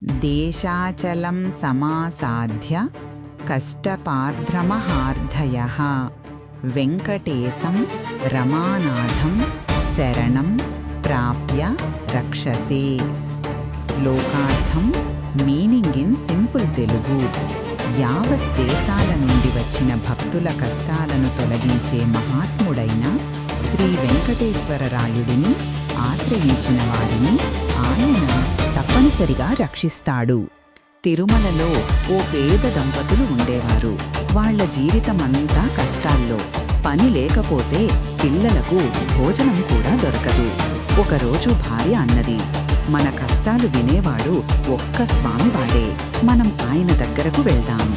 దేశాచలం సమాసాధ్య కష్టపార్ధ్రమహార్ధయః వెంకటేశం రమానాథం శరణం ప్రాప్య రక్షసే. శ్లోకార్థం meaning in simple Telugu. యావత్ దేశాల నుండి వచ్చిన భక్తుల కష్టాలను తొలగించే మహాత్ముడైన శ్రీ వెంకటేశ్వరరాయుడిని ఆశ్రయించిన వారిని ఆయన తప్పనిసరిగా రక్షిస్తాడు. తిరుమలలో ఓ పేద దంపతులు ఉండేవారు. వాళ్ల జీవితమంతా కష్టాల్లో. పని లేకపోతే పిల్లలకు భోజనం కూడా దొరకదు. ఒకరోజు భార్య అన్నది, మన కష్టాలు వినేవాడు ఒక్క స్వామివాడే, మనం ఆయన దగ్గరకు వెళ్దాం.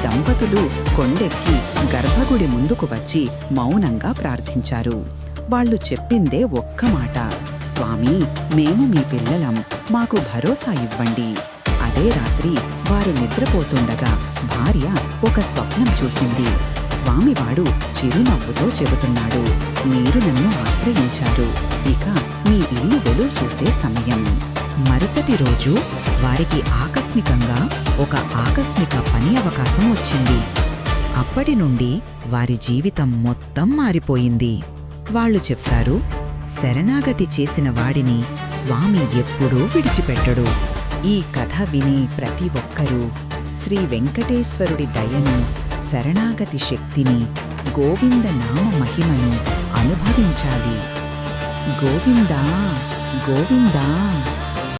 దంపతులు కొండెక్కి గర్భగుడి ముందుకు వచ్చి మౌనంగా ప్రార్థించారు. వాళ్ళు చెప్పిందే ఒక్క మాట, స్వామి, మేము మీ పిల్లలం, మాకు భరోసా ఇవ్వండి. అదే రాత్రి వారు నిద్రపోతుండగా భార్య ఒక స్వప్నం చూసింది. స్వామివాడు చిరునవ్వుతో చెబుతున్నాడు, మీరు నన్ను ఆశ్రయించారు, ఇక మీ ఇల్లు వెలుగు చూసే సమయం. మరుసటి రోజు వారికి ఆకస్మికంగా ఒక ఆకస్మిక పని అవకాశం వచ్చింది. అప్పటి నుండి వారి జీవితం మొత్తం మారిపోయింది. వాళ్ళు చెప్తారు, శరణాగతి చేసిన వాడిని స్వామి ఎప్పుడూ విడిచిపెట్టడు. ఈ కథ విని ప్రతి ఒక్కరూ శ్రీ వెంకటేశ్వరుడి దయను, శరణాగతి శక్తిని, గోవింద నామ మహిమను అనుభవించాలి. గోవిందా గోవిందా.